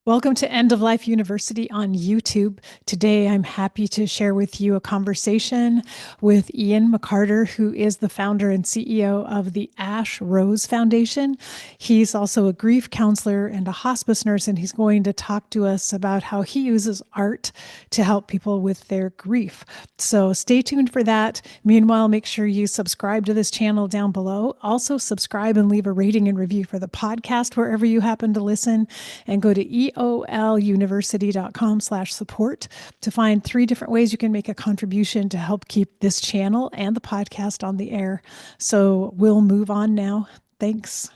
Welcome to End of Life University on YouTube. Today, I'm happy to share with you a conversation with Ian McCartor, who is the founder and CEO of the Ash Rose Foundation. He's also a grief counselor and a hospice nurse, and he's going to talk to us about how he uses art to help people with their grief. So stay tuned for that. Meanwhile, make sure you subscribe to this channel down below. Also, subscribe and leave a rating and review for the podcast wherever you happen to listen, and go to eoluniversity.com/support to find 3 different ways you can make a contribution to help keep this channel and the podcast on the air. So we'll move on now. Thanks.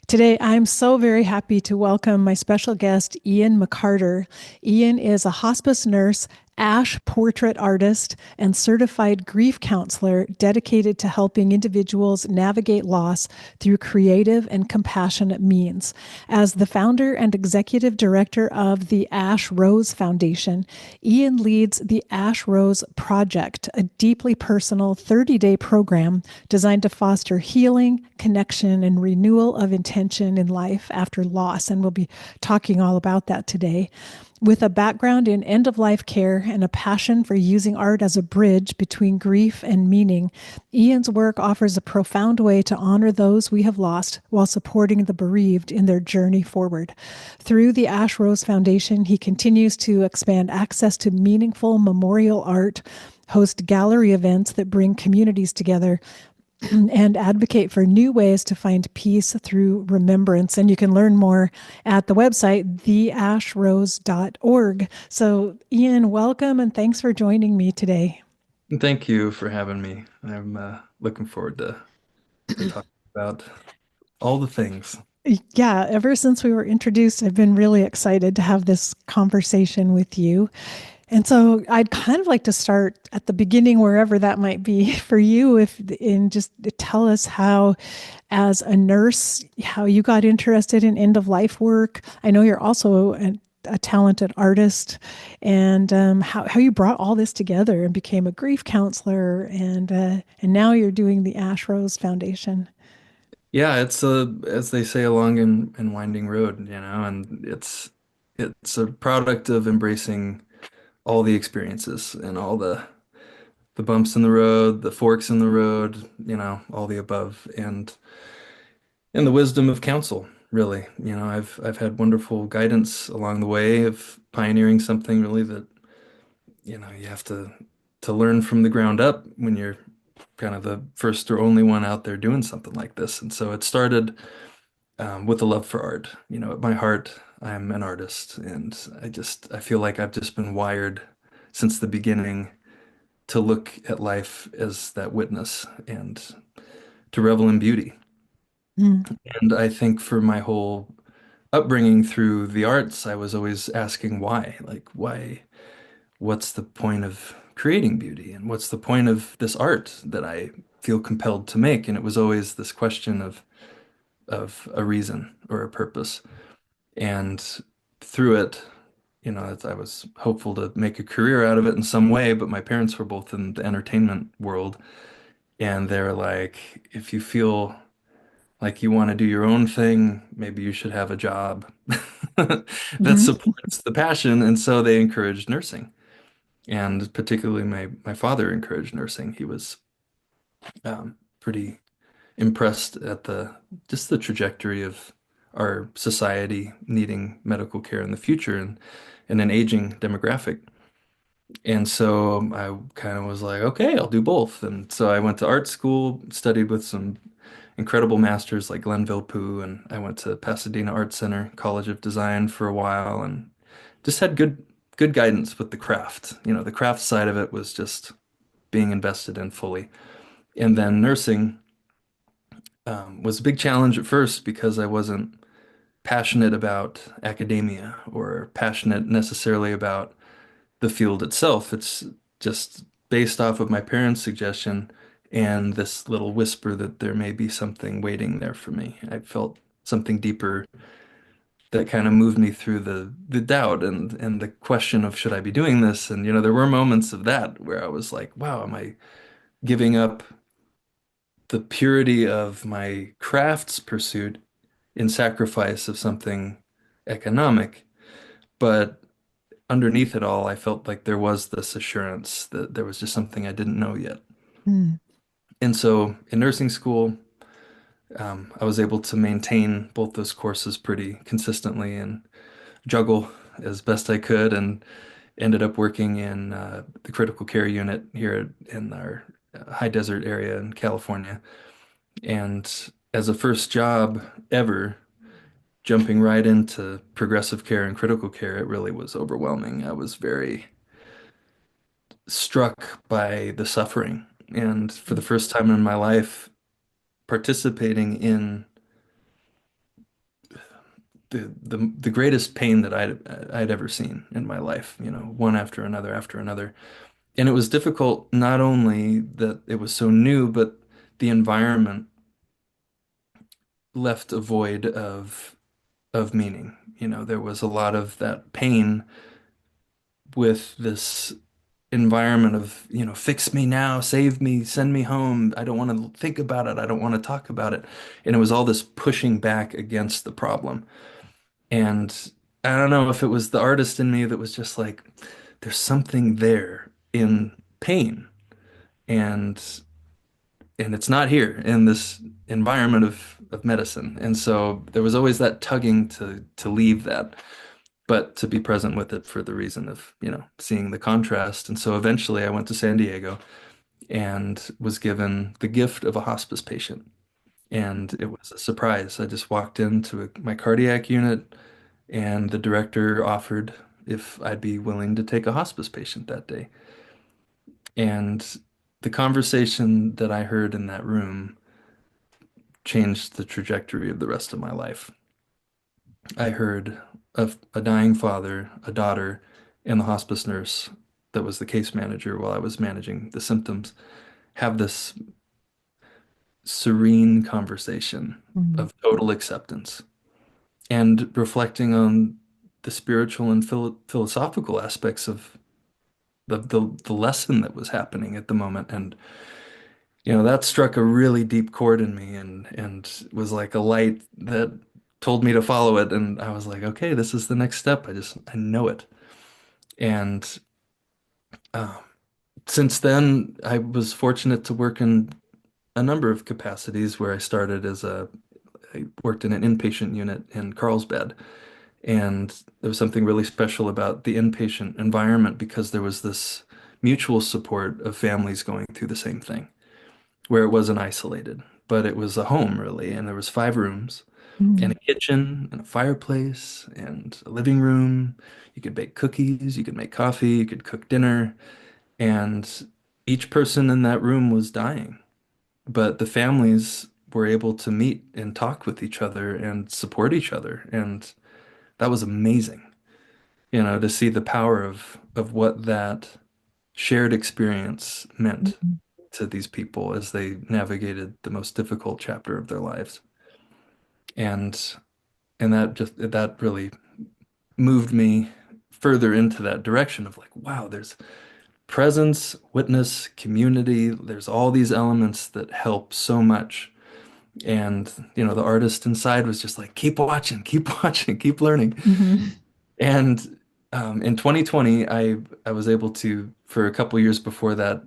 Today, I'm so very happy to welcome my special guest, Ian McCartor. Ian is a hospice nurse, Ash portrait artist, and certified grief counselor dedicated to helping individuals navigate loss through creative and compassionate means. As the founder and executive director of the Ash Rose Foundation, Ian leads the Ash Rose Project, a deeply personal 30-day program designed to foster healing, connection, and renewal of intention in life after loss. And we'll be talking all about that today. With a background in end of life care and a passion for using art as a bridge between grief and meaning, Ian's work offers a profound way to honor those we have lost while supporting the bereaved in their journey forward. Through the Ash Rose Foundation, he continues to expand access to meaningful memorial art, host gallery events that bring communities together, and advocate for new ways to find peace through remembrance. And you can learn more at the website, theashrose.org. So, Ian, welcome and thanks for joining me today. Thank you for having me. I'm looking forward to talking about all the things. Yeah, ever since we were introduced, I've been really excited to have this conversation with you. And so I'd kind of like to start at the beginning, wherever that might be for you, if and just tell us how, as a nurse, how you got interested in end of life work. I know you're also a talented artist, and how you brought all this together and became a grief counselor, and now you're doing the Ash Rose Foundation. Yeah, it's as they say, a long and winding road, and it's a product of embracing all the experiences and all the bumps in the road, the forks in the road, all the above, and the wisdom of counsel, really. I've had wonderful guidance along the way of pioneering something really that you have to learn from the ground up when you're kind of the first or only one out there doing something like this. And so it started with a love for art. At my heart, I'm an artist, and I feel like I've just been wired since the beginning to look at life as that witness and to revel in beauty. Mm. And I think for my whole upbringing through the arts, I was always asking why, like why, what's the point of creating beauty, and what's the point of this art that I feel compelled to make? And it was always this question of a reason or a purpose. And through it, I was hopeful to make a career out of it in some way, but my parents were both in the entertainment world, and they're like, if you feel like you want to do your own thing, maybe you should have a job that Mhm. supports the passion. And so they encouraged nursing. And particularly my father encouraged nursing. He was pretty impressed at the just the trajectory of our society needing medical care in the future and an aging demographic. And so I kind of was like, okay, I'll do both. And so I went to art school, studied with some incredible masters like Glenn Villepeu, and I went to Pasadena Art Center, College of Design for a while, and just had good guidance with the craft. The craft side of it was just being invested in fully. And then nursing was a big challenge at first because I wasn't passionate about academia or passionate necessarily about the field itself. It's just based off of my parents' suggestion and this little whisper that there may be something waiting there for me. I felt something deeper that kind of moved me through the doubt and the question of should I be doing this? And there were moments of that where I was like, wow, am I giving up the purity of my craft's pursuit in sacrifice of something economic. But underneath it all, I felt like there was this assurance that there was just something I didn't know yet. Mm. And so in nursing school, I was able to maintain both those courses pretty consistently and juggle as best I could, and ended up working in the critical care unit here in our high desert area in California. And as a first job ever, jumping right into progressive care and critical care, it really was overwhelming. I was very struck by the suffering. And for the first time in my life, participating in the greatest pain that I'd ever seen in my life, one after another. And it was difficult not only that it was so new, but the environment left a void of meaning. There was a lot of that pain with this environment of, fix me now, save me, send me home. I don't want to think about it. I don't want to talk about it. And it was all this pushing back against the problem. And I don't know if it was the artist in me that was just like, there's something there in pain. And it's not here in this environment of medicine. And so there was always that tugging to leave that, but to be present with it for the reason of, seeing the contrast. And so eventually I went to San Diego and was given the gift of a hospice patient. And it was a surprise. I just walked into my cardiac unit, and the director offered if I'd be willing to take a hospice patient that day. And the conversation that I heard in that room changed the trajectory of the rest of my life. I heard of a dying father, a daughter, and the hospice nurse that was the case manager while I was managing the symptoms have this serene conversation Mm. of total acceptance and reflecting on the spiritual and philosophical aspects of the lesson that was happening at the moment. And that struck a really deep chord in me, and was like a light that told me to follow it. And I was like, okay, this is the next step. I know it. And uh, since then, I was fortunate to work in a number of capacities where I worked in an inpatient unit in Carlsbad. And there was something really special about the inpatient environment because there was this mutual support of families going through the same thing, where it wasn't isolated, but it was a home really. And there was 5 rooms and Mm. a kitchen and a fireplace and a living room. You could bake cookies, you could make coffee, you could cook dinner, and each person in that room was dying. But the families were able to meet and talk with each other and support each other. And that was amazing, to see the power of what that shared experience meant Mm. to these people as they navigated the most difficult chapter of their lives. And that really moved me further into that direction of like, wow, there's presence, witness, community. There's all these elements that help so much. And, the artist inside was just like, keep watching, keep watching, keep learning. Mhm. And in 2020, I was able to, for a couple years before that,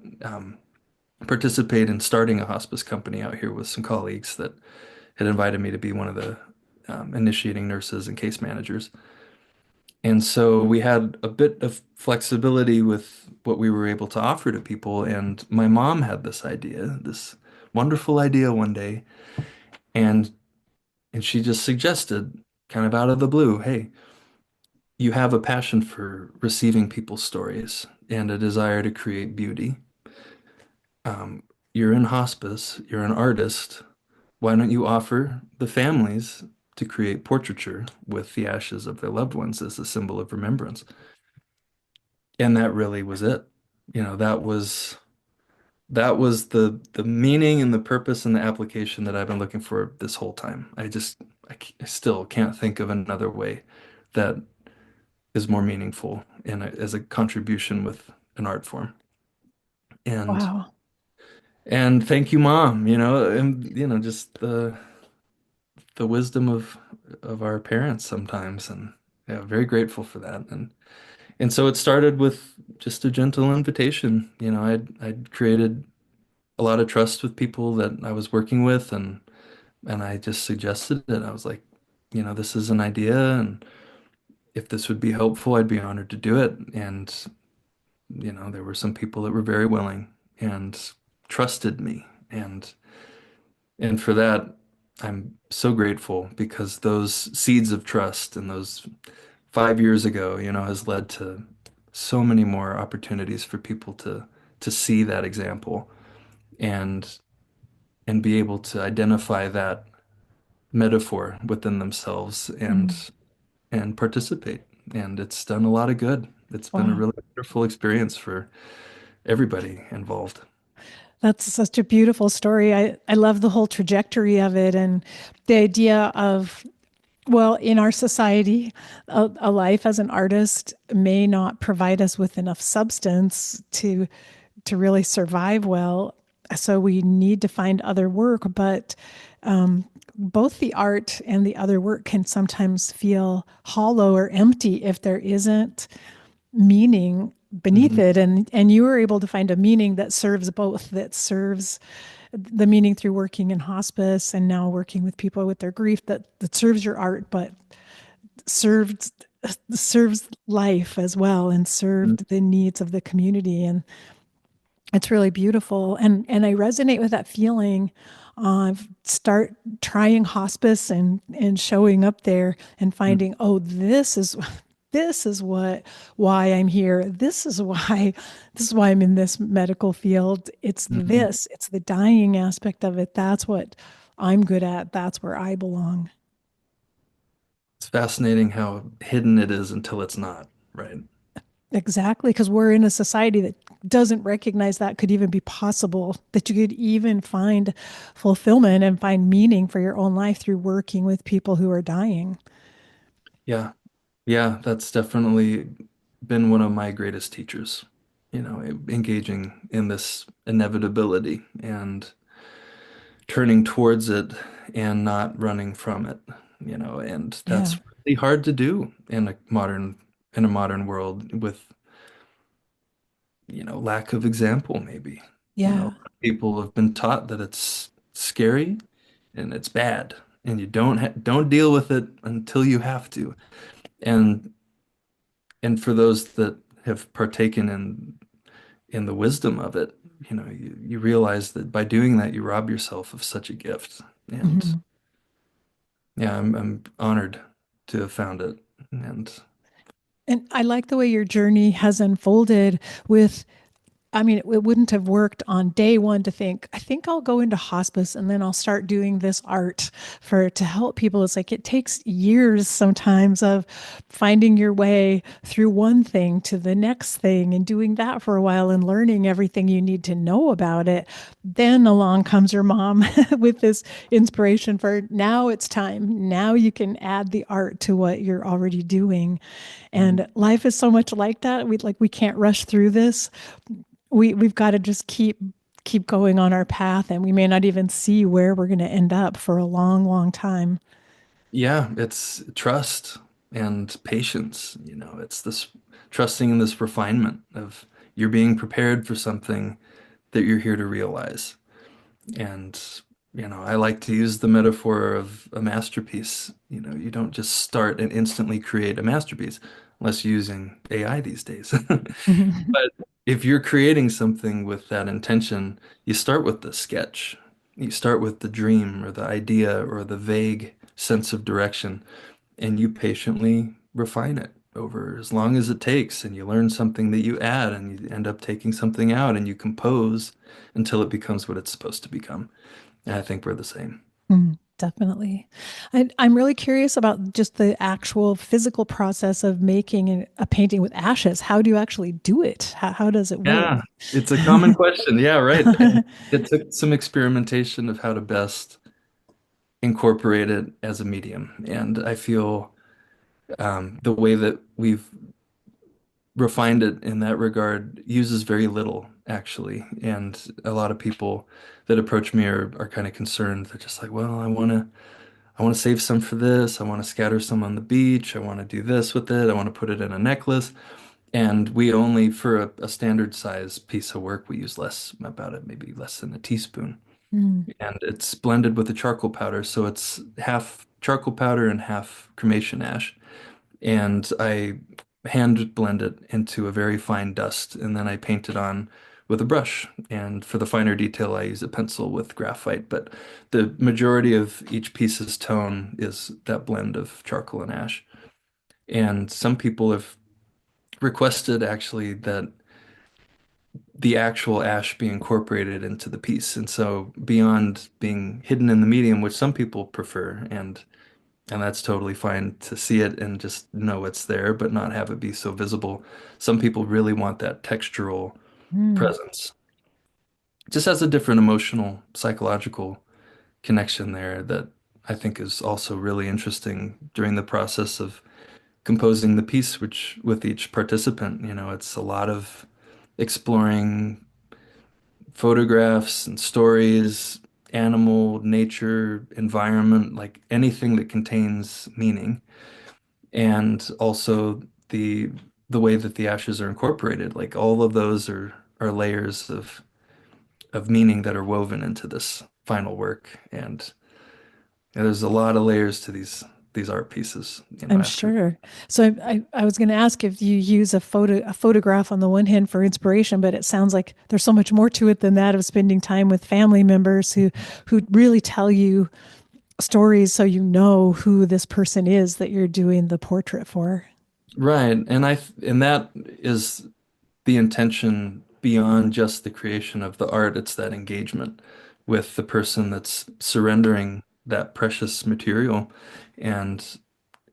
participate in starting a hospice company out here with some colleagues that had invited me to be one of the initiating nurses and case managers. And so we had a bit of flexibility with what we were able to offer to people. And my mom had this idea, this wonderful idea one day, and she just suggested, kind of out of the blue, hey, you have a passion for receiving people's stories and a desire to create beauty. Um, you're in hospice, you're an artist. Why don't you offer the families to create portraiture with the ashes of their loved ones as a symbol of remembrance? And that really was it. That was the meaning and the purpose and the application that I've been looking for this whole time. I still can't think of another way that is more meaningful as a contribution with an art form. And Wow. And thank you, Mom, and just the wisdom of our parents sometimes, and yeah, very grateful for that. And so it started with just a gentle invitation. I'd created a lot of trust with people that I was working with, and I just suggested it. I was like, this is an idea, and if this would be helpful, I'd be honored to do it. And there were some people that were very willing and trusted me, and for that, I'm so grateful because those seeds of trust and those 5 years ago, has led to so many more opportunities for people to see that example and and be able to identify that metaphor within themselves Mm. and participate. And it's done a lot of good. It's been a Wow. really wonderful experience for everybody involved. That's such a beautiful story. I love the whole trajectory of it and the idea of, well, in our society, a life as an artist may not provide us with enough substance to really survive well. So we need to find other work, but both the art and the other work can sometimes feel hollow or empty if there isn't meaning beneath Mhm. it. And you were able to find a meaning that serves both, that serves the meaning through working in hospice and now working with people with their grief, that serves your art, but served serves life as well and served the needs of the community. And it's really beautiful. And I resonate with that feeling of start trying hospice and showing up there and finding, oh, this is why I'm here. This is why I'm in this medical field. Mhm. It's the dying aspect of it. That's what I'm good at. That's where I belong. It's fascinating how hidden it is until it's not, right? Exactly, because we're in a society that doesn't recognize that could even be possible, that you could even find fulfillment and find meaning for your own life through working with people who are dying. Yeah. Yeah, that's definitely been one of my greatest teachers, engaging in this inevitability and turning towards it and not running from it, and Yeah, that's really hard to do in a modern world with, lack of example, maybe. yeah. People have been taught that it's scary and it's bad, and you don't deal with it until you have to. And and for those that have partaken in the wisdom of it, you realize that by doing that, you rob yourself of such a gift. And Mhm. yeah, I'm honored to have found it. And And I like the way your journey has unfolded with, I mean, it wouldn't have worked on day one to think, I think I'll go into hospice and then I'll start doing this art for to help people. It's like it takes years sometimes of finding your way through one thing to the next thing and doing that for a while and learning everything you need to know about it. Then along comes your mom with this inspiration for now it's time. Now you can add the art to what you're already doing. And life is so much like that. We can't rush through this. We've got to just keep going on our path, and we may not even see where we're going to end up for a long, long time. yeah, it's trust and patience. It's this trusting in this refinement of you're being prepared for something that you're here to realize. And, I like to use the metaphor of a masterpiece. You don't just start and instantly create a masterpiece unless you're using AI these days. But if you're creating something with that intention, you start with the sketch. You start with the dream or the idea or the vague sense of direction, and you patiently refine it over as long as it takes. And you learn something that you add, and you end up taking something out, and you compose until it becomes what it's supposed to become. And I think we're the same. Definitely. I'm really curious about just the actual physical process of making a painting with ashes. How do you actually do it? How does it work? Yeah, it's a common question. Yeah, right. And it took some experimentation of how to best incorporate it as a medium. And I feel the way that we've refined it in that regard uses very little actually. And a lot of people that approach me are kind of concerned. They're just like, well, I want to save some for this. I want to scatter some on the beach. I want to do this with it. I want to put it in a necklace. And we only, for a standard size piece of work, we use less, about it, maybe less than a teaspoon. Mm. And it's blended with a charcoal powder. So it's half charcoal powder and half cremation ash. And I hand blend it into a very fine dust. And then I paint it on with a brush. And for the finer detail, I use a pencil with graphite. But the majority of each piece's tone is that blend of charcoal and ash. And some people have requested actually that the actual ash be incorporated into the piece. And so beyond being hidden in the medium, which some people prefer, and that's totally fine to see it and just know it's there, but not have it be so visible. Some people really want that textural Mm. presence. It just has a different emotional, psychological connection there that I think is also really interesting during the process of composing the piece, which with each participant, it's a lot of exploring photographs and stories, animal, nature, environment, like anything that contains meaning, and also the way that the ashes are incorporated. Like all of those are layers of meaning that are woven into this final work, and there's a lot of layers to these art pieces, I'm after. sure. So I was going to ask if you use a photograph on the one hand for inspiration, but it sounds like there's so much more to it than that of spending time with family members who really tell you stories so you know who this person is that you're doing the portrait for. Right, and that is the intention beyond just the creation of the art. It's that engagement with the person that's surrendering that precious material and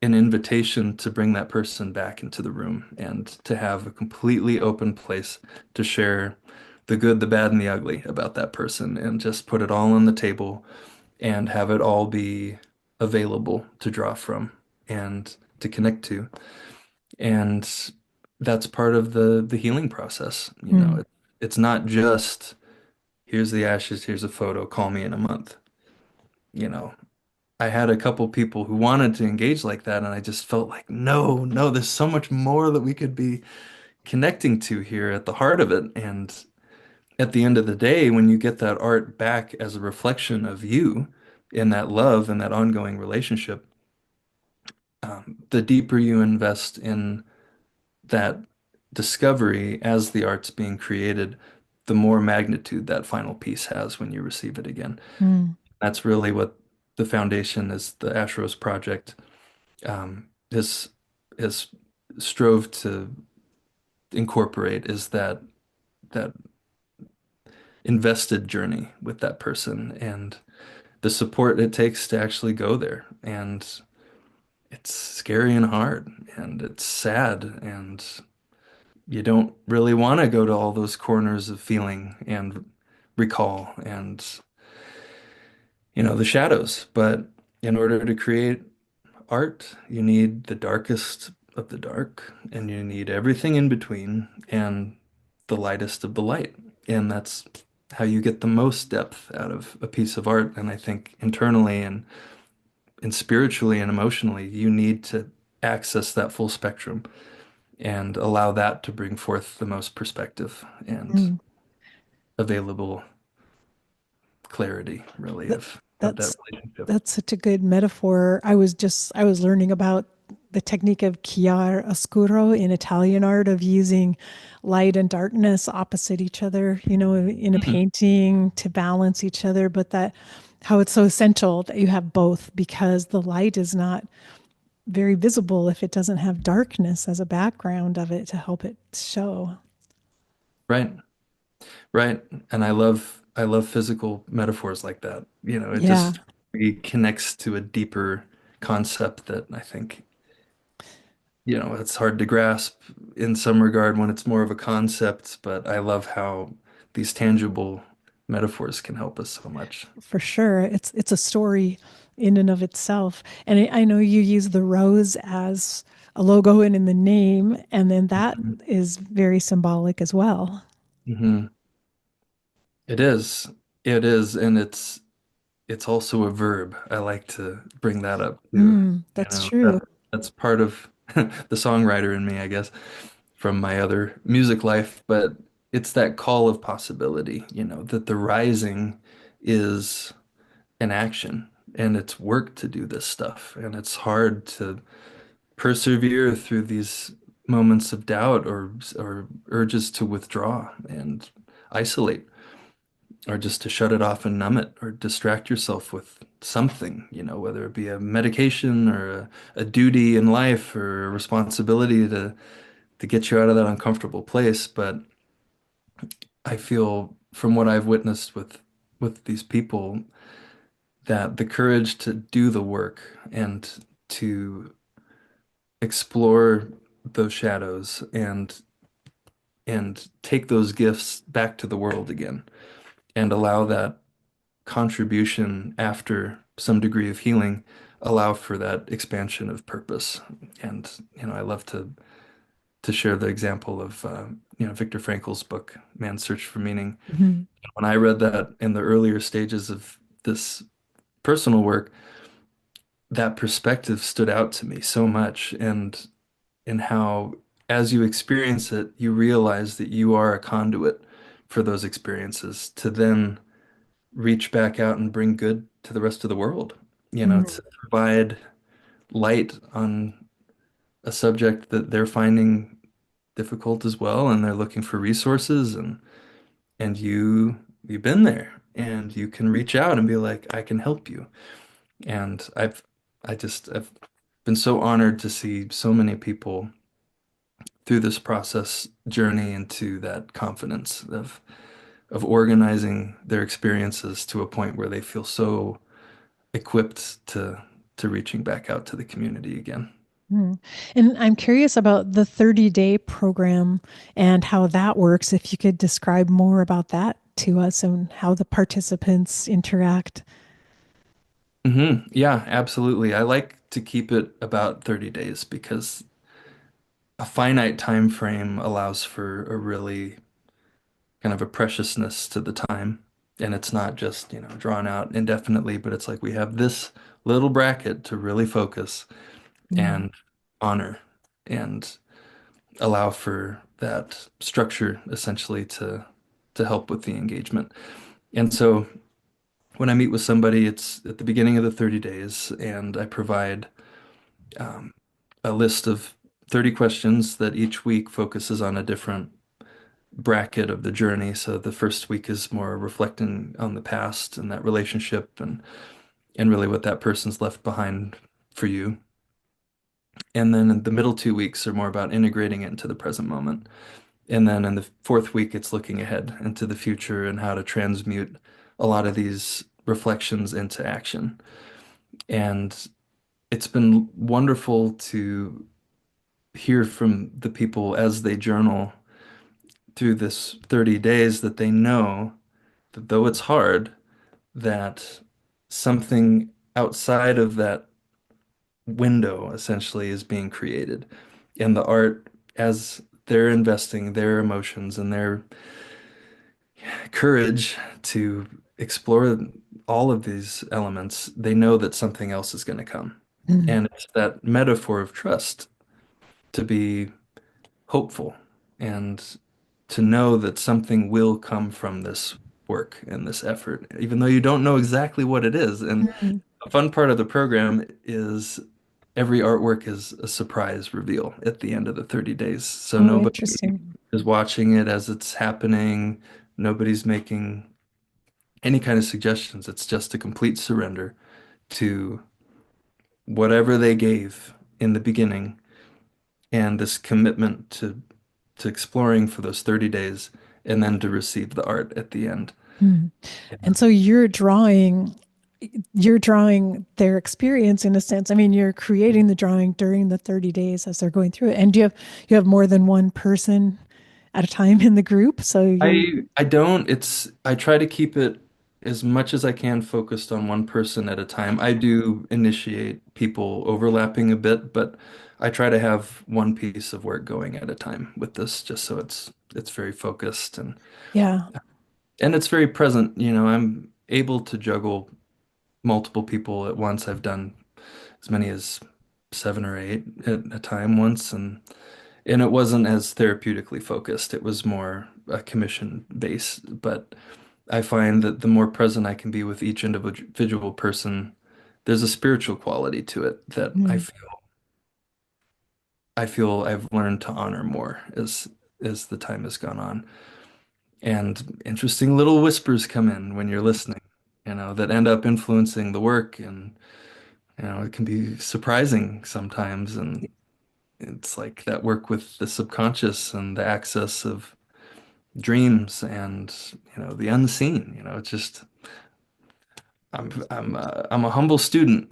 an invitation to bring that person back into the room and to have a completely open place to share the good, the bad, and the ugly about that person and just put it all on the table and have it all be available to draw from and to connect to. And that's part of the healing process. Mm. It's not just here's the ashes, here's a photo, call me in a month. You know, I had a couple people who wanted to engage like that, and I just felt like, no, no, there's so much more that we could be connecting to here at the heart of it. And at the end of the day, when you get that art back as a reflection of you in that love and that ongoing relationship, the deeper you invest in that discovery as the art's being created, the more magnitude that final piece has when you receive it again. Mm. That's really what the foundation is, the Ash Rose Project, has has strove to incorporate is that invested journey with that person and the support it takes to actually go there. And it's scary and hard and it's sad and you don't really want to go to all those corners of feeling and recall and the shadows. But in order to create art, you need the darkest of the dark and you need everything in between and the lightest of the light. And that's how you get the most depth out of a piece of art. And I think internally and spiritually and emotionally, you need to access that full spectrum and allow that to bring forth the most perspective and Mm. available clarity, really, That, of that that's relationship. that's such a good metaphor. I was learning about the technique of chiaroscuro in Italian art of using light and darkness opposite each other, in a Mhm. painting to balance each other, but that how it's so essential that you have both because the light is not very visible if it doesn't have darkness as a background of it to help it show. Right, right. And I love physical metaphors like that. It Yeah, just really connects to a deeper concept that I think, it's hard to grasp in some regard when it's more of a concept, but I love how these tangible metaphors can help us so much. for sure. It's a story in and of itself. And I know you use the rose as a logo and in the name, and then that is very symbolic as well. Hmm. It is. It is, and it's also a verb. I like to bring that up too. That's true. That's part of the songwriter in me, I guess, from my other music life, but it's that call of possibility, that the rising is an action and it's work to do this stuff. And it's hard to persevere through these moments of doubt or urges to withdraw and isolate or just to shut it off and numb it or distract yourself with something, whether it be a medication or a duty in life or a responsibility to get you out of that uncomfortable place. But I feel from what I've witnessed with these people that the courage to do the work and to explore those shadows and take those gifts back to the world again and allow that contribution after some degree of healing allow for that expansion of purpose. And I love to share the example of Viktor Frankl's book Man's Search for Meaning. Mhm. When I read that in the earlier stages of this personal work, that perspective stood out to me so much, and how as you experience it you realize that you are a conduit for those experiences to then reach back out and bring good to the rest of the world, Mm. to provide light on a subject that they're finding difficult as well, and they're looking for resources, and you've been there and you can reach out and be like, I can help you. And I've been so honored to see so many people through this process journey into that confidence of organizing their experiences to a point where they feel so equipped to reaching back out to the community again. Mm. And I'm curious about the 30-day program and how that works. If you could describe more about that to us and how the participants interact. Yeah, absolutely. I like to keep it about 30 days because a finite time frame allows for a really kind of a preciousness to the time. And it's not just, drawn out indefinitely, but it's like we have this little bracket to really focus Mm. and honor and allow for that structure essentially to help with the engagement. And so when I meet with somebody, it's at the beginning of the 30 days, and I provide um, a list of 30 questions that each week focuses on a different bracket of the journey. So the first week is more reflecting on the past and that relationship and really what that person's left behind for you. And then the middle 2 weeks are more about integrating it into the present moment. And then in the fourth week, it's looking ahead into the future and how to transmute a lot of these reflections into action. And it's been wonderful to hear from the people as they journal through this 30 days that they know that though it's hard, that something outside of that window essentially is being created. And the art, as they're investing their emotions and their courage to explore all of these elements, they know that something else is going to come. Mm. And it's that metaphor of trust to be hopeful and to know that something will come from this work and this effort, even though you don't know exactly what it is. And Mm. a fun part of the program is every artwork is a surprise reveal at the end of the 30 days. So Oh, nobody interesting. is watching it as it's happening. Nobody's making any kind of suggestions. It's just a complete surrender to whatever they gave in the beginning and this commitment to exploring for those 30 days and then to receive the art at the end. Mm. Yeah. And so you're drawing their experience in a sense. I mean, you're creating the drawing during the 30 days as they're going through it. And do you have more than one person at a time in the group? So you're I don't, I try to keep it as much as I can focused on one person at a time. I do initiate people overlapping a bit, but I try to have one piece of work going at a time with this, just so it's very focused Yeah. and it's very present. I'm able to juggle multiple people at once. I've done as many as 7 or 8 at a time once, and it wasn't as therapeutically focused. It was more a commission base, but I find that the more present I can be with each individual person, there's a spiritual quality to it that I Mm. feel I feel I've learned to honor more as the time has gone on. And interesting little whispers come in when you're listening, that end up influencing the work, and it can be surprising sometimes, and it's like that work with the subconscious and the access of dreams and the unseen. It's just I'm a humble student.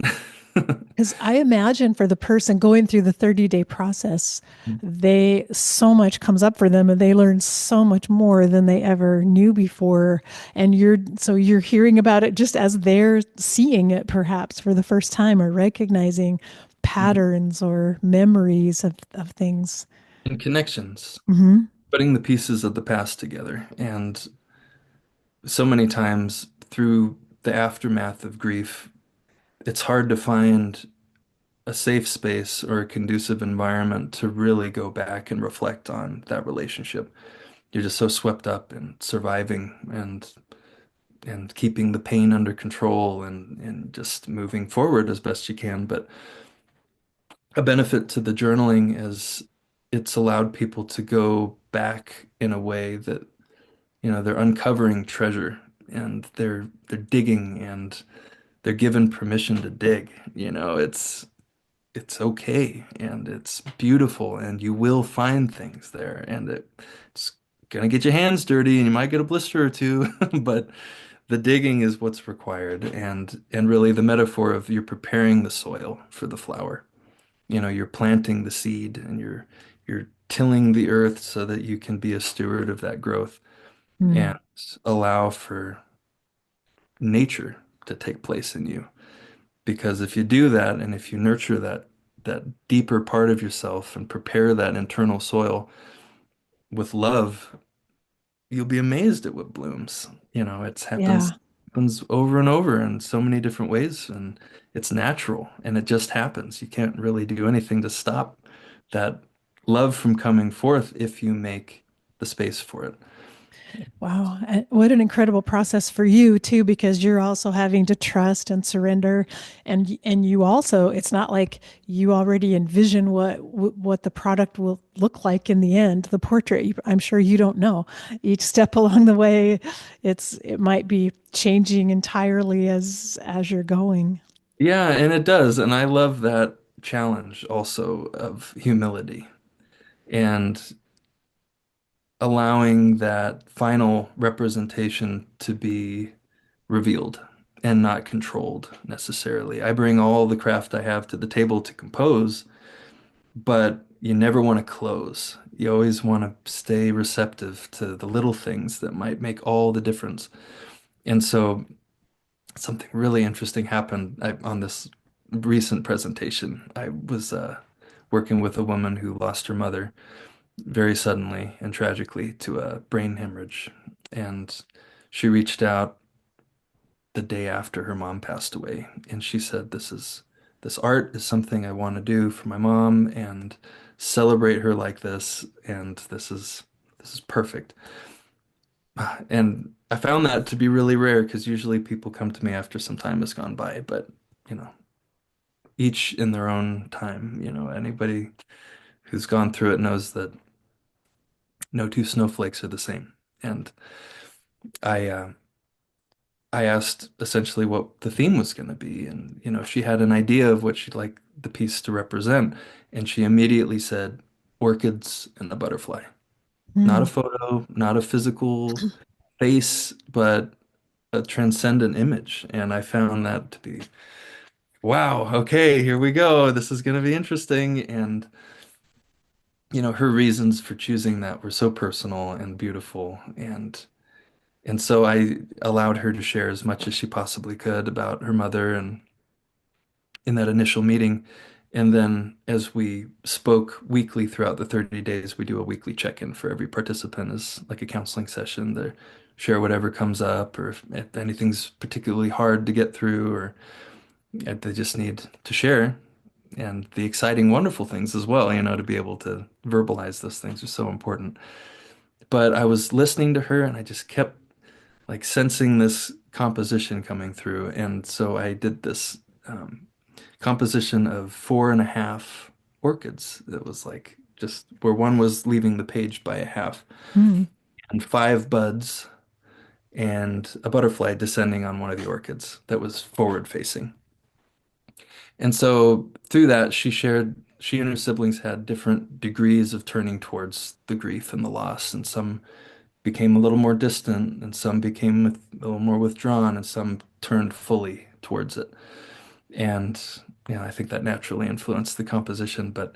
Because I imagine for the person going through the 30-day process, they so much comes up for them and they learn so much more than they ever knew before. And you're hearing about it just as they're seeing it perhaps for the first time or recognizing patterns or memories of things. And connections, Hmm. putting the pieces of the past together. And so many times through the aftermath of grief, it's hard to find a safe space or a conducive environment to really go back and reflect on that relationship. You're just so swept up in surviving and keeping the pain under control and just moving forward as best you can. But a benefit to the journaling is it's allowed people to go back in a way that, they're uncovering treasure, and they're digging, and they're given permission to dig. It's okay, and it's beautiful, and you will find things there, and it's gonna get your hands dirty and you might get a blister or two, but the digging is what's required, and really the metaphor of you're preparing the soil for the flower. You're planting the seed, and you're tilling the earth so that you can be a steward of that growth and allow for nature to take place in you. Because if you do that, and if you nurture that deeper part of yourself and prepare that internal soil with love, you'll be amazed at what blooms. It Yeah. happens over and over in so many different ways, and it's natural, and it just happens. You can't really do anything to stop that love from coming forth if you make the space for it. Wow. And what an incredible process for you too, because you're also having to trust and surrender. And you also, it's not like you already envision what the product will look like in the end, the portrait. I'm sure you don't know. Each step along the way, it might be changing entirely as you're going. Yeah, and it does. And I love that challenge also of humility and allowing that final representation to be revealed and not controlled necessarily. I bring all the craft I have to the table to compose, but you never want to close. You always want to stay receptive to the little things that might make all the difference. And so something really interesting happened on this recent presentation. I was working with a woman who lost her mother very suddenly and tragically to a brain hemorrhage. And she reached out the day after her mom passed away, and she said, this art is something I want to do for my mom and celebrate her like this, and this is perfect." And I found that to be really rare because usually people come to me after some time has gone by, but you know, each in their own time. Anybody who's gone through it knows that no two snowflakes are the same. And I uh, I asked essentially what the theme was going to be, and she had an idea of what she'd like the piece to represent, and she immediately said orchids and a butterfly. Not a Mm. photo, not a physical face, but a transcendent image. And I found that to be, wow, okay, here we go. This is going to be interesting. And her reasons for choosing that were so personal and beautiful, and And so I allowed her to share as much as she possibly could about her mother and in that initial meeting. And then as we spoke weekly throughout the 30 days, we do a weekly check-in for every participant as like a counseling session. They share whatever comes up, or if anything's particularly hard to get through, or they just need to share. And the exciting, wonderful things as well, to be able to verbalize those things are so important. But I was listening to her and I just kept like sensing this composition coming through. And so I did this composition of four and a half orchids that was like just where one was leaving the page by a half, Mm. and five buds and a butterfly descending on one of the orchids that was forward facing. And so through that, she and her siblings had different degrees of turning towards the grief and the loss, and some became a little more distant, and some became a little more withdrawn, and some turned fully towards it. And I think that naturally influenced the composition, but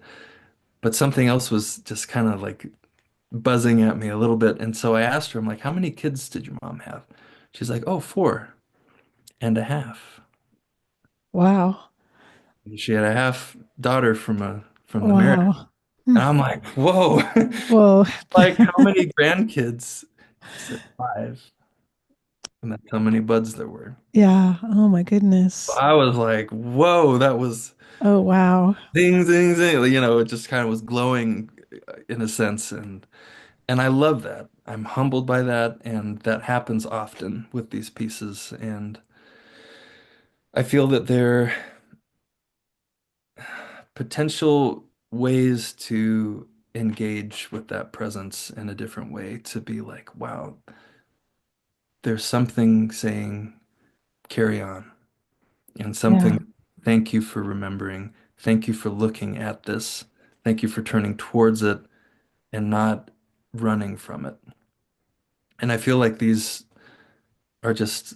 something else was just kind of like buzzing at me a little bit. And so I asked her, I'm like, how many kids did your mom have? She's like, oh, four and a half. Wow. She had a half daughter from the marriage. Wow. Hmm. And I'm like, whoa. Whoa. Like, how many grandkids? She said five. And that's how many buds there were. Yeah. Oh my goodness. I was like, whoa, that was Oh wow. ding, ding, ding. It just kind of was glowing in a sense. And I love that. I'm humbled by that. And that happens often with these pieces. And I feel that there are potential ways to engage with that presence in a different way, to be like, wow, there's something saying, carry on, and Yeah. something, thank you for remembering. Thank you for looking at this. Thank you for turning towards it and not running from it. And I feel like these are just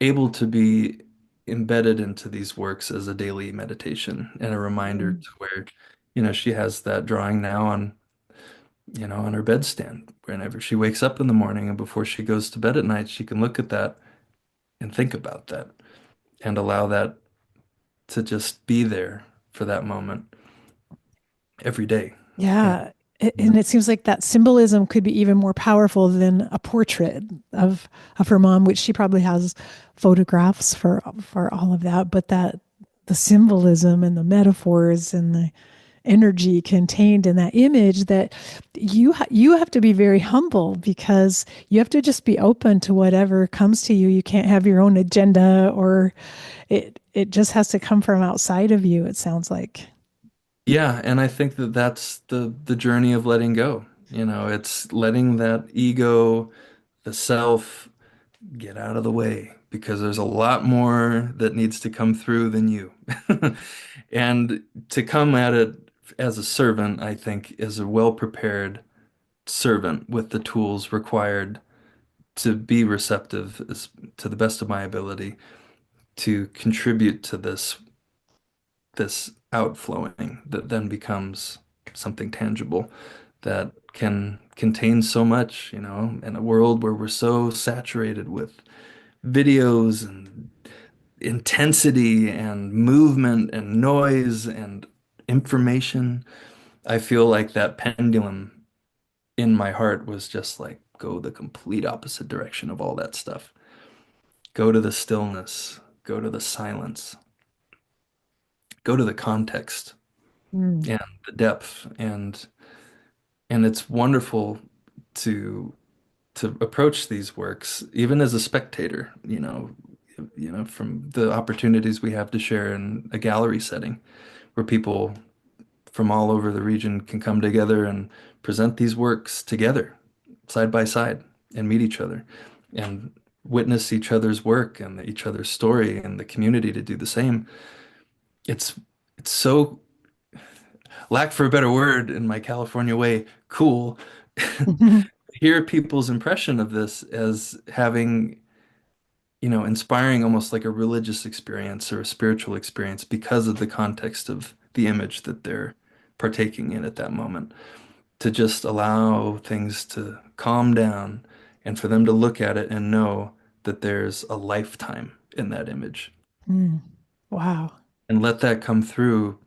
able to be embedded into these works as a daily meditation and a reminder Mm. to where, she has that drawing now on her bedstand. Whenever she wakes up in the morning and before she goes to bed at night, she can look at that and think about that and allow that to just be there for that moment every day. And Yeah. yeah, And it seems like that symbolism could be even more powerful than a portrait of her mom, which she probably has photographs for all of that. But that the symbolism and the metaphors and the energy contained in that image, that you have to be very humble because you have to just be open to whatever comes to you. You can't have your own agenda, or it just has to come from outside of you, it sounds like. yeah, and I think that that's the journey of letting go. It's letting that ego, the self, get out of the way because there's a lot more that needs to come through than you. And to come at it as a servant, I think, is a well-prepared servant with the tools required to be receptive to the best of my ability to contribute to this outflowing that then becomes something tangible that can contain so much, in a world where we're so saturated with videos and intensity and movement and noise and information. I feel like that pendulum in my heart was just like, go the complete opposite direction of all that stuff. Go to the stillness, go to the silence, go to the context Mm. and the depth. And it's wonderful to approach these works even as a spectator, from the opportunities we have to share in a gallery setting where people from all over the region can come together and present these works together, side by side, and meet each other and witness each other's work and each other's story and the community to do the same. It's it's so, lack for a better word in my California way, cool. Hear people's impression of this as having, inspiring almost like a religious experience or a spiritual experience because of the context of the image that they're partaking in at that moment. To just allow things to calm down and for them to look at it and know that there's a lifetime in that image Mm. Wow. and let that come through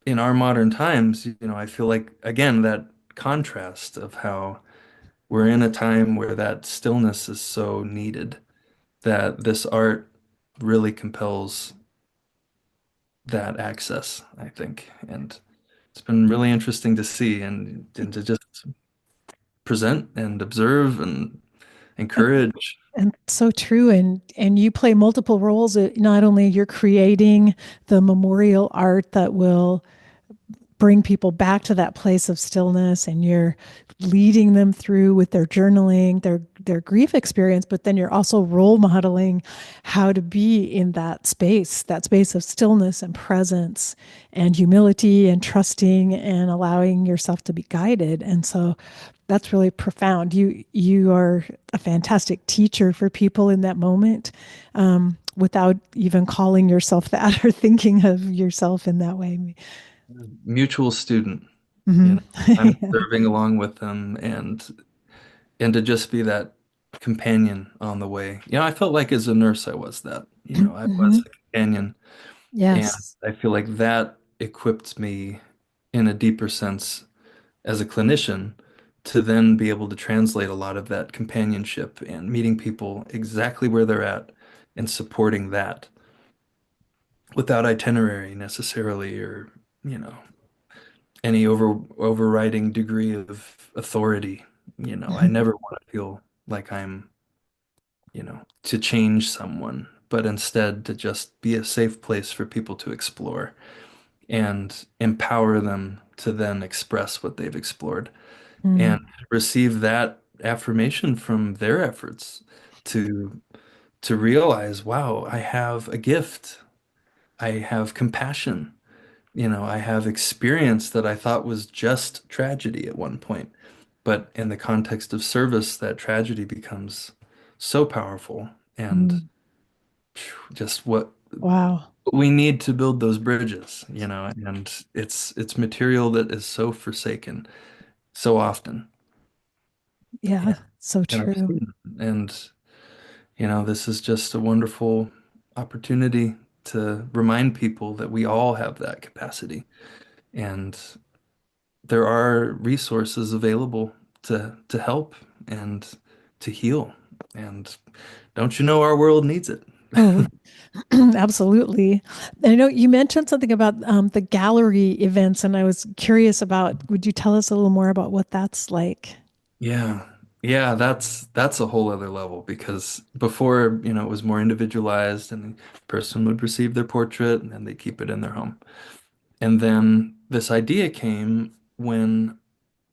in our modern times. I feel like, again, that contrast of how we're in a time where that stillness is so needed, that this art really compels that access, I think. And it's been really interesting to see and to just present and observe and encourage. And so true. And you play multiple roles. Not only you're creating the memorial art that will bring people back to that place of stillness, and you're leading them through with their journaling, their grief experience, but then you're also role modeling how to be in that space of stillness and presence and humility and trusting and allowing yourself to be guided. And so that's really profound. You are a fantastic teacher for people in that moment, without even calling yourself that or thinking of yourself in that way. Mutual student, you Hmm. know, I'm serving along with them and to just be that companion on the way. I felt like as a nurse I was that. I Hmm. was a companion, and Yes. I feel like that equipped me in a deeper sense as a clinician to then be able to translate a lot of that companionship and meeting people exactly where they're at and supporting that without itinerary necessarily or, you know, any overriding degree of authority. I Mhm. never want to feel like I'm, to change someone, but instead to just be a safe place for people to explore and empower them to then express what they've explored Mm. and receive that affirmation from their efforts to to realize, wow, I have a gift. I have compassion. I have experience that I thought was just tragedy at one point. But in the context of service, that tragedy becomes so powerful and Mm. just what Wow. we need to build those bridges, and it's material that is so forsaken so often. Yeah. And, So and I've true. seen it. And this is just a wonderful opportunity to remind people that we all have that capacity. And there are resources available to help and to heal. And don't you know our world needs it? Oh, absolutely. And I know you mentioned something about the gallery events, and I was curious about, would you tell us a little more about what that's like? Yeah. Yeah, that's a whole other level because before, it was more individualized and the person would receive their portrait and then they keep it in their home. And then this idea came when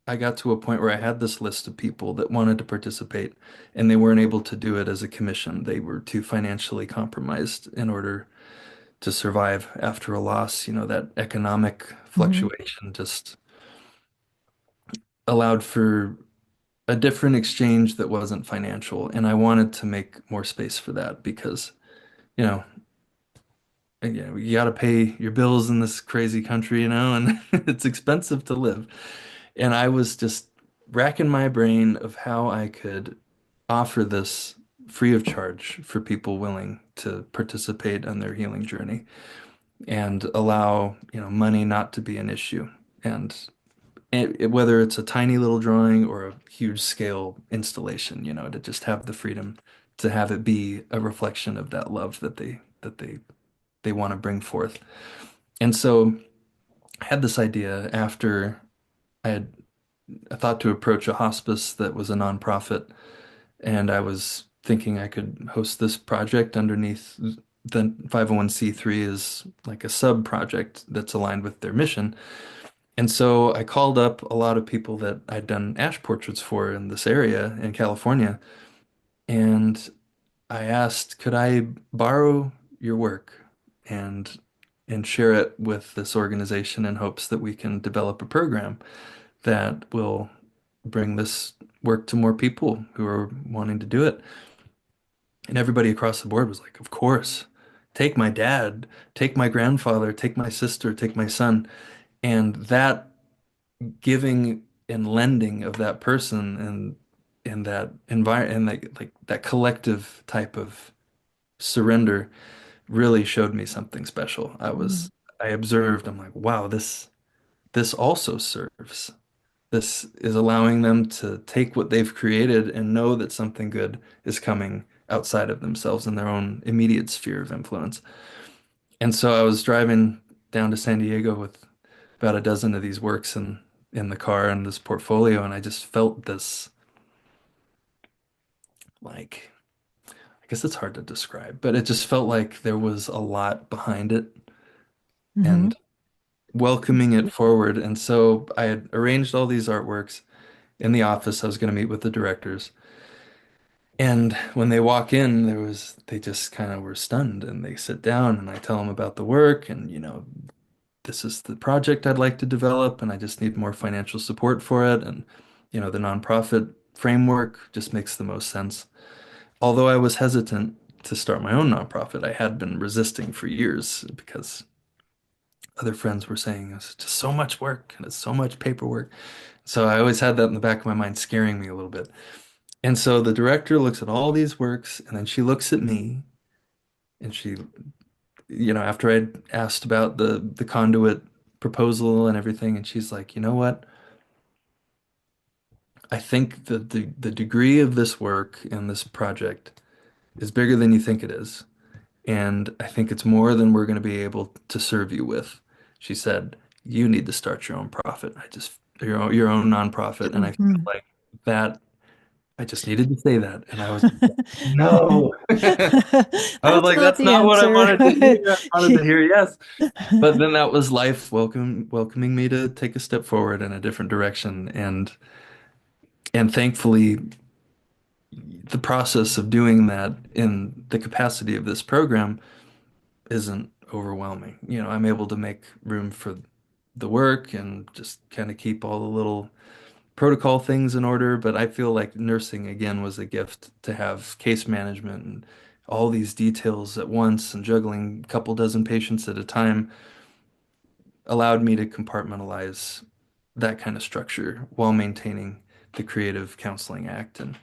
I got to a point where I had this list of people that wanted to participate and they weren't able to do it as a commission. They were too financially compromised in order to survive after a loss. That economic Hmm. fluctuation just allowed for a different exchange that wasn't financial. And I wanted to make more space for that because, you know, again, you got to pay your bills in this crazy country, and it's expensive to live. And I was just racking my brain of how I could offer this free of charge for people willing to participate in their healing journey and allow, money not to be an issue. And whether it's a tiny little drawing or a huge scale installation, to just have the freedom to have it be a reflection of that love that they want to bring forth. And so I had this idea after I thought to approach a hospice that was a nonprofit, and I was thinking I could host this project underneath the 501(c)(3 is like a sub project that's aligned with their mission. And so I called up a lot of people that I'd done ash portraits for in this area in California, and I asked, could I borrow your work and share it with this organization in hopes that we can develop a program that will bring this work to more people who are wanting to do it. And everybody across the board was like, of course, take my dad, take my grandfather, take my sister, take my son. And that giving and lending of that person and and that environment and like that collective type of surrender really showed me something special. Mm. I observed, I'm like, wow, this also serves. This is allowing them to take what they've created and know that something good is coming outside of themselves in their own immediate sphere of influence. And so I was driving down to San Diego with about a dozen of these works in the car and this portfolio, and I just felt this like I guess it's hard to describe, but it just felt like there was a lot behind it Hmm. and welcoming it forward. And so I had arranged all these artworks in the office. I was going to meet with the directors. And when they walk in, they just kind of were stunned and they sit down and I tell them about the work and, this is the project I'd like to develop and I just need more financial support for it. And, the nonprofit framework just makes the most sense. Although I was hesitant to start my own nonprofit, I had been resisting for years because other friends were saying it's just so much work and it's so much paperwork. So I always had that in the back of my mind, scaring me a little bit. And so the director looks at all these works and then she looks at me and after I'd asked about the conduit proposal and everything, and she's like, you know what? I think that the degree of this work and this project is bigger than you think it is. And I think it's more than we're going to be able to serve you with. She said, you need to start your own profit. Your own nonprofit. And I feel Hmm. like that, I just needed to say that. And I was like, no. I was That's like, not that's the not what I answer. wanted to hear. I wanted to hear yes. But then that was life welcoming me to take a step forward in a different direction. And thankfully, the process of doing that in the capacity of this program isn't overwhelming. I'm able to make room for the work and just kind of keep all the little protocol things in order. But I feel like nursing again was a gift to have case management and all these details at once and juggling a couple dozen patients at a time allowed me to compartmentalize that kind of structure while maintaining the creative counseling act. And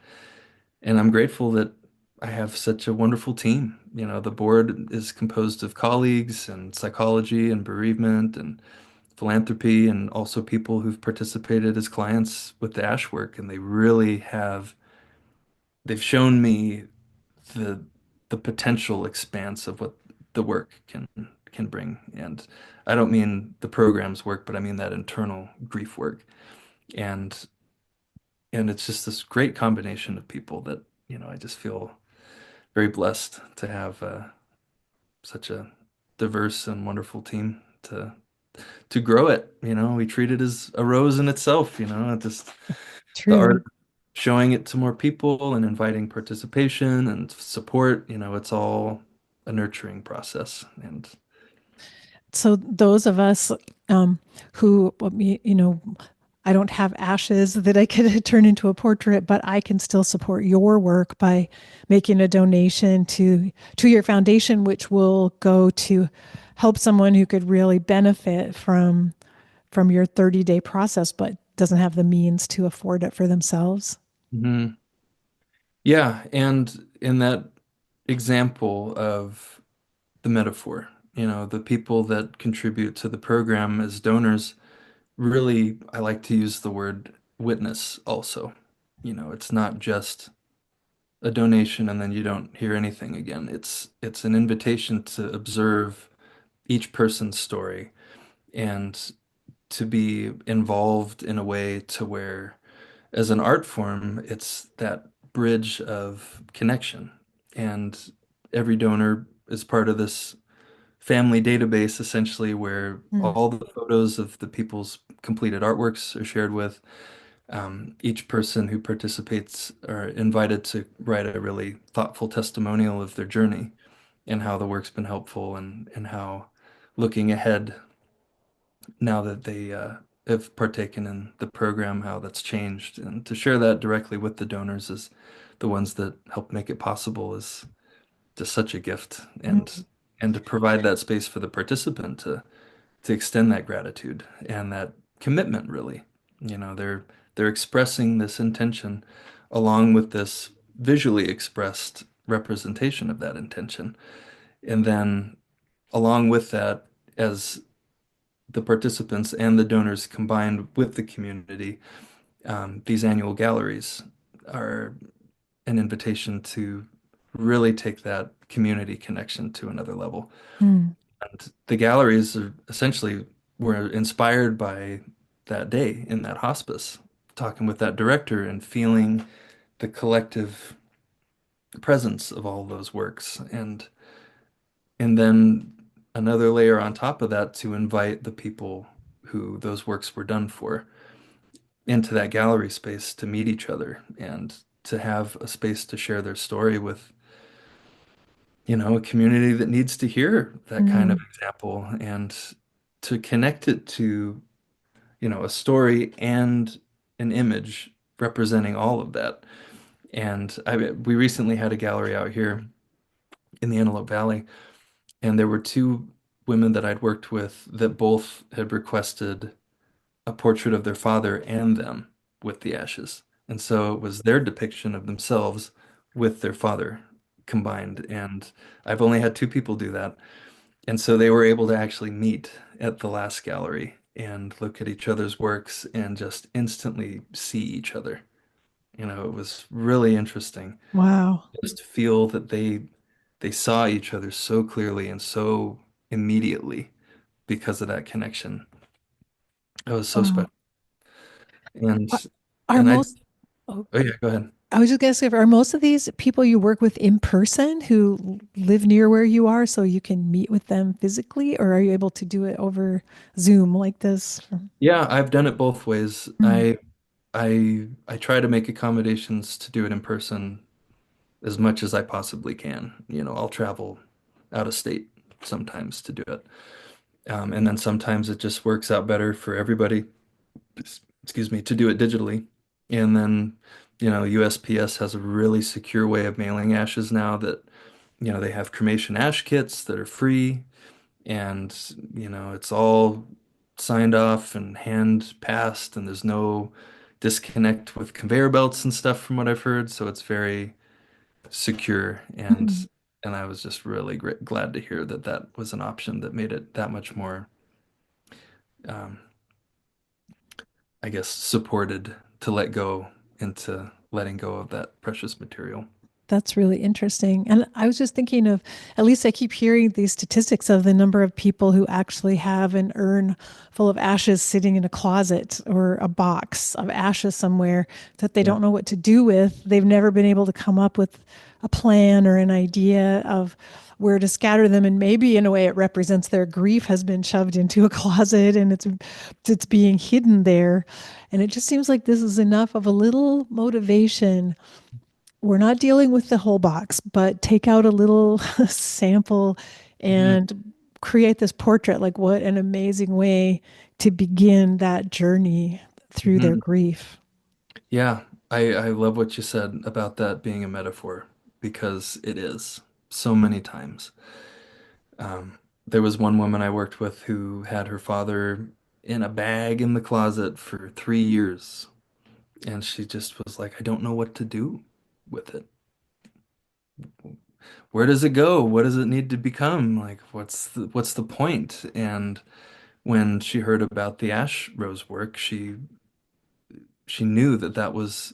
I'm grateful that I have such a wonderful team. The board is composed of colleagues and psychology and bereavement and philanthropy and also people who've participated as clients with the ASH work. And they've shown me the the potential expanse of what the work can bring. And I don't mean the program's work, but I mean that internal grief work. And and it's just this great combination of people that, I just feel very blessed to have such a diverse and wonderful team to grow it. We treat it as a rose in itself. Just the art, True. showing it to more people and inviting participation and support. It's all a nurturing process. And So those of us um, who, I don't have ashes that I could turn into a portrait, but I can still support your work by making a donation to your foundation, which will go to help someone who could really benefit from your 30-day process, but doesn't have the means to afford it for themselves. Mhm. Yeah, and in that example of the metaphor, the people that contribute to the program as donors, really, I like to use the word witness also. It's not just a donation and then you don't hear anything again. It's an invitation to observe each person's story and to be involved in a way to where, as an art form, it's that bridge of connection. And every donor is part of this family database essentially where Mm. all the photos of the people's completed artworks are shared with. Each person who participates are invited to write a really thoughtful testimonial of their journey and how the work's been helpful and how looking ahead now that they have partaken in the program, how that's changed. And to share that directly with the donors is the ones that help make it possible is just such a gift. And to provide that space for the participant to extend that gratitude and that commitment really. They're expressing this intention along with this visually expressed representation of that intention. And then along with that, as the participants and the donors combined with the community, these annual galleries are an invitation to really take that community connection to another level. Mm. And the galleries are essentially were inspired by that day in that hospice, talking with that director and feeling the collective presence of all those works. And then another layer on top of that to invite the people who those works were done for into that gallery space to meet each other and to have a space to share their story with, a community that needs to hear that kind of Mm. example and to connect it to, a story and an image representing all of that. And we recently had a gallery out here in the Antelope Valley, and there were two women that I'd worked with that both had requested a portrait of their father and them with the ashes. And so it was their depiction of themselves with their father combined. And I've only had two people do that. And so they were able to actually meet at the last gallery and look at each other's works and just instantly see each other. It was really interesting Wow. just to feel that they saw each other so clearly and so immediately because of that connection. It was so Wow. special. And Are, are and I most, oh, oh yeah, go ahead. I was just going to say, are most of these people you work with in person who live near where you are so you can meet with them physically, or are you able to do it over Zoom like this? Yeah, I've done it both ways. Mm. I try to make accommodations to do it in person as much as I possibly can. I'll travel out of state sometimes to do it. And then sometimes it just works out better for everybody, excuse me, to do it digitally. And then, USPS has a really secure way of mailing ashes now that, they have cremation ash kits that are free and, it's all signed off and hand passed and there's no disconnect with conveyor belts and stuff from what I've heard. So it's very secure Mm. and I was just really glad to hear that that was an option that made it that much more um, I guess, supported to let go into letting go of that precious material. That's really interesting. And I was just thinking of, at least I keep hearing these statistics of the number of people who actually have an urn full of ashes sitting in a closet or a box of ashes somewhere that they Yeah. don't know what to do with. They've never been able to come up with a plan or an idea of where to scatter them. And maybe in a way it represents their grief has been shoved into a closet and it's being hidden there. And it just seems like this is enough of a little motivation. We're not dealing with the whole box, but take out a little sample Mhm. and create this portrait. Like, what an amazing way to begin that journey through their Mhm. grief. Yeah, I love what you said about that being a metaphor because it is so many times. There was one woman I worked with who had her father in a bag in the closet for 3 years, and she just was like, I don't know what to do with it. Where does it go? What does it need to become? Like, what's the point? And when she heard about the ash rose work, she knew that that was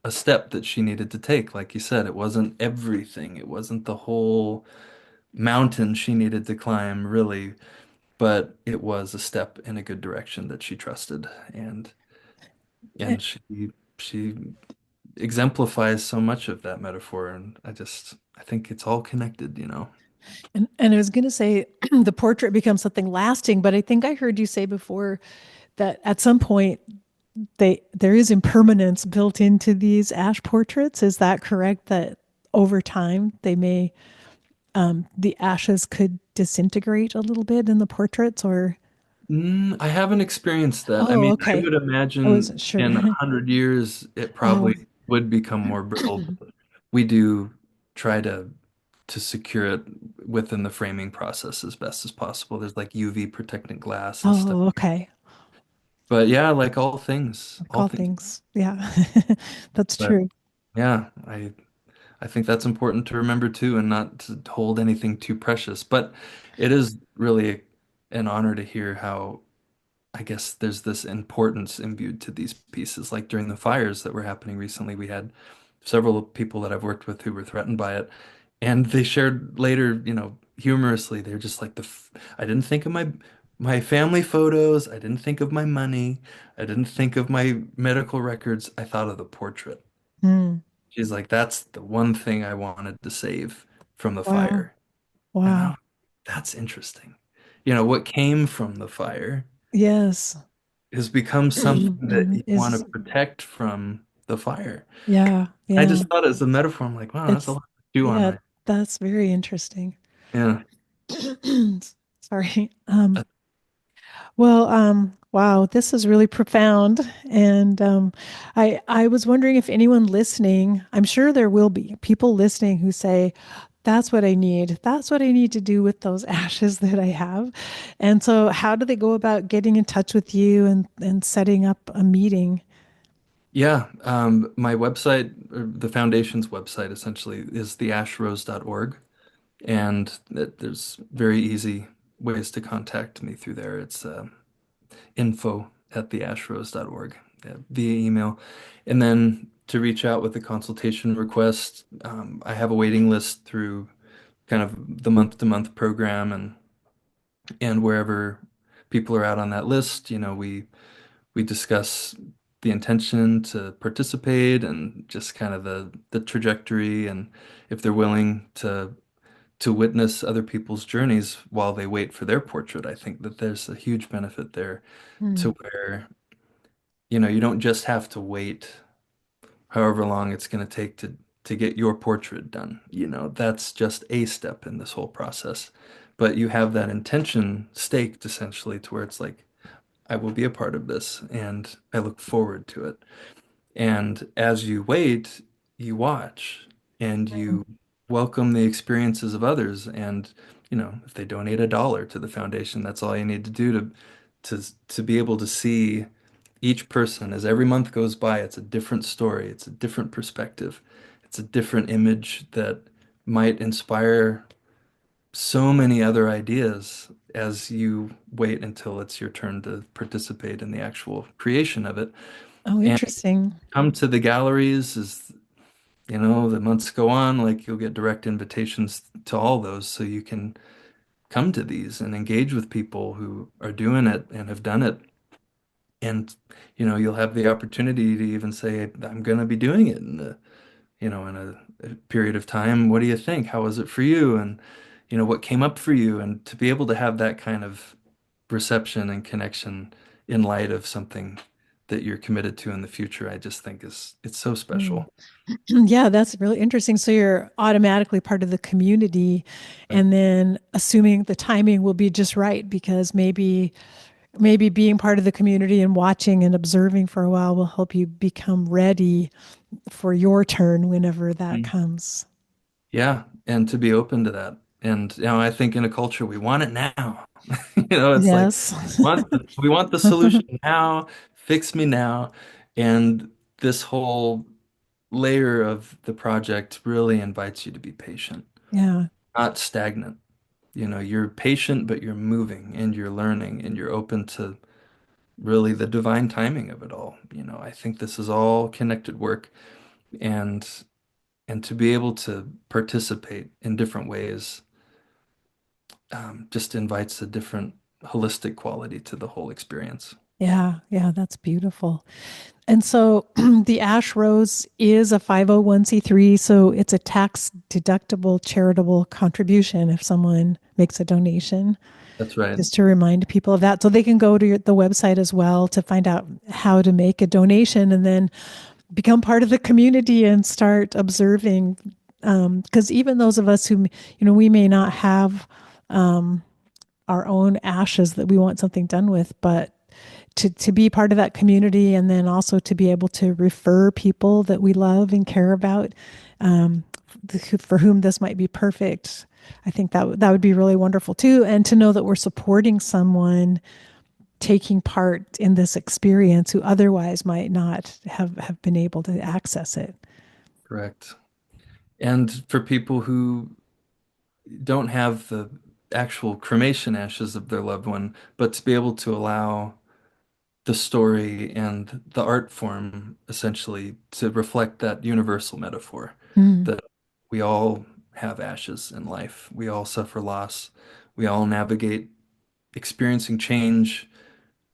a step that she needed to take. Like you said, it wasn't everything. It wasn't the whole mountain she needed to climb, really, but it was a step in a good direction that she trusted. And she exemplifies so much of that metaphor, and I think it's all connected. And I was going to say the portrait becomes something lasting, but I think I heard you say before that at some point there is impermanence built into these ash portraits. Is that correct? That over time the ashes could disintegrate a little bit in the portraits, or I haven't experienced that. I oh, mean, I okay. would I imagine wasn't sure. in 100 years it Oh, probably would become more brittle. But we do try to secure it within the framing process as best as possible. There's like UV protectant glass and stuff. oh, okay. But yeah, like Like all all things. things. Yeah, that's But true. yeah, I think that's important to remember too, and not to hold anything too precious. But it is really an honor to hear how I guess there's this importance imbued to these pieces. Like during the fires that were happening recently, we had several people that I've worked with who were threatened by it, and they shared later, humorously, they're just like I didn't think of my family photos, I didn't think of my money, I didn't think of my medical records, I thought of the portrait. Hmm. She's like, that's the one thing I wanted to save from the Wow. fire. And Wow. that's interesting. What came from the fire Yes. has become something that you want to Is protect from the fire. yeah, I yeah. just thought as a metaphor, I'm like, wow, that's a It's lot to chew on yeah, right. that's very interesting. Yeah. Sorry. Uh, Well, wow, this is really profound. And I was wondering if anyone listening, I'm sure there will be people listening who say, that's what I need. That's what I need to do with those ashes that I have. And so how do they go about getting in touch with you and setting up a meeting? Yeah. My website, or the foundation's website essentially is theashrose.org. And there's very easy ways to contact me through there. It's info@theashrose.org via email. And then to reach out with a consultation request, I have a waiting list through kind of the month-to-month program, and wherever people are at on that list, we discuss the intention to participate and just kind of the trajectory, and if they're willing to witness other people's journeys while they wait for their portrait. I think that there's a huge benefit there Hmm. to where, you don't just have to wait however long it's going to take to get your portrait done. That's just a step in this whole process. But you have that intention staked essentially to where it's like, I will be a part of this and I look forward to it. And as you wait, you watch and Hmm. you welcome the experiences of others. And, if they donate $1 to the foundation, that's all you need to do to be able to see each person. As every month goes by, it's a different story, it's a different perspective, it's a different image that might inspire so many other ideas as you wait until it's your turn to participate in the actual creation of it. Oh, And interesting. come to the galleries as the months go on, like you'll get direct invitations to all those, so you can come to these and engage with people who are doing it and have done it. And you'll have the opportunity to even say, I'm going to be doing it in a period of time. What do you think? How was it for you? And what came up for you? And to be able to have that kind of reception and connection in light of something that you're committed to in the future, I just think it's so Hmm. special. Yeah, that's really interesting. So you're automatically part of the community, Right. and then assuming the timing will be just right because maybe being part of the community and watching and observing for a while will help you become ready for your turn whenever that Mm. comes. Yeah, and to be open to that. And I think in a culture we want it now. It's like Yes. we want the solution now, fix me now. And this whole layer of the project really invites you to be patient, Yeah. not stagnant. You're patient, but you're moving and you're learning and you're open to really the divine timing of it all. I think this is all connected work, and to be able to participate in different ways just invites a different holistic quality to the whole experience. Yeah. Yeah. That's beautiful. And so the Ash Rose is a 501(c)(3), so it's a tax deductible charitable contribution if someone makes a donation, That's right. just to remind people of that. So they can go to the website as well to find out how to make a donation and then become part of the community and start observing. Because even those of us who, we may not have our own ashes that we want something done with, but to be part of that community and then also to be able to refer people that we love and care about um, for whom this might be perfect. I think that would be really wonderful too. And to know that we're supporting someone taking part in this experience who otherwise might not have been able to access it. Correct. And for people who don't have the actual cremation ashes of their loved one, but to be able to allow the story and the art form essentially to reflect that universal metaphor Mm, that we all have ashes in life. We all suffer loss. We all navigate experiencing change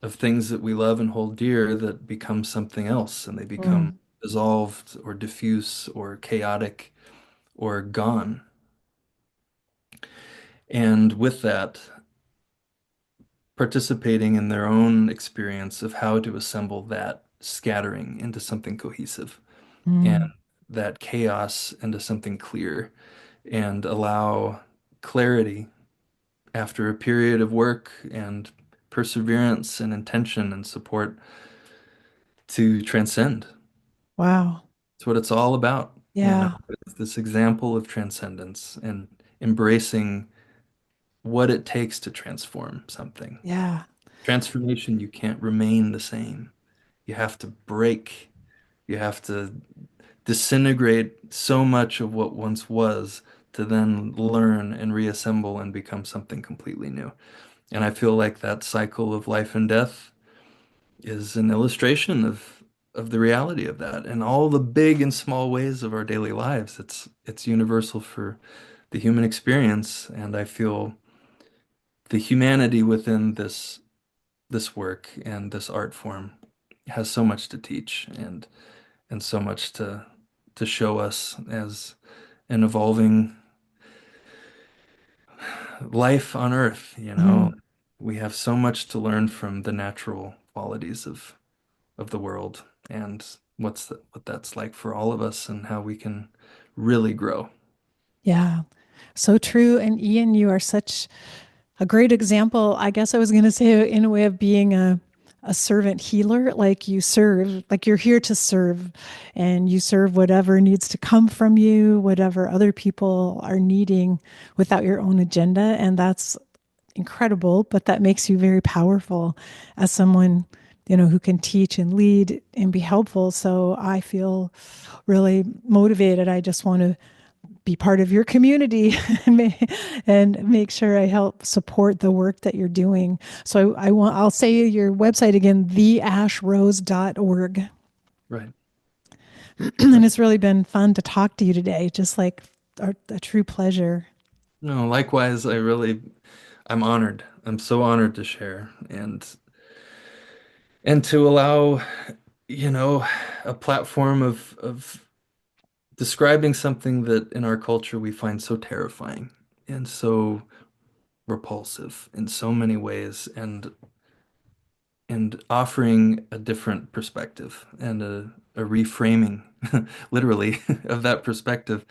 of things that we love and hold dear that become something else and they become mm, dissolved or diffuse or chaotic or gone. And with that, participating in their own experience of how to assemble that scattering into something cohesive and mm. that chaos into something clear and allow clarity after a period of work and perseverance and intention and support to transcend. Wow. It's what it's all about, you know, Yeah. it's this example of transcendence and embracing what it takes to transform something. Yeah. Transformation, you can't remain the same. You have to break. You have to disintegrate so much of what once was to then learn and reassemble and become something completely new. And I feel like that cycle of life and death is an illustration of the reality of that and all the big and small ways of our daily lives. It's universal for the human experience, and I feel the humanity within this work and this art form has so much to teach and so much to show us as an evolving life on Earth, you know. Mhm. We have so much to learn from the natural qualities of the world and what that's like for all of us and how we can really grow. Yeah. So true. And Ian, you are such a great example. I guess I was going to say, in a way of being a servant healer, like you serve, like you're here to serve, and you serve whatever needs to come from you, whatever other people are needing without your own agenda. And that's incredible, but that makes you very powerful as someone, who can teach and lead and be helpful. So I feel really motivated. I just want to be part of your community and make sure I help support the work that you're doing. So I'll say your website again, theashrose.org. Right. And it's really been fun to talk to you today, just like a true pleasure. No, likewise, I'm honored. I'm so honored to share and to allow, you know, a platform of describing something that in our culture we find so terrifying and so repulsive in so many ways and offering a different perspective and a reframing literally of that perspective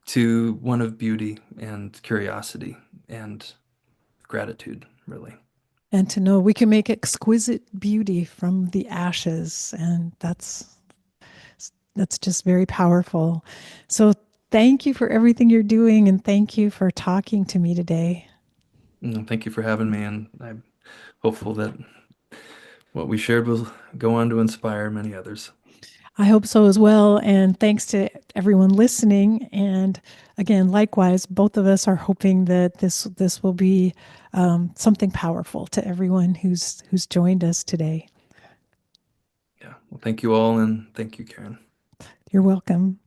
to one of beauty and curiosity and gratitude, really. And to know we can make exquisite beauty from the ashes. And that's just very powerful. So thank you for everything you're doing, and thank you for talking to me today. Thank you for having me, and I'm hopeful that what we shared will go on to inspire many others. I hope so as well. And thanks to everyone listening. And again, likewise, both of us are hoping that this will be something powerful to everyone who's joined us today. Yeah. Well, thank you all, and thank you, Karen. You're welcome.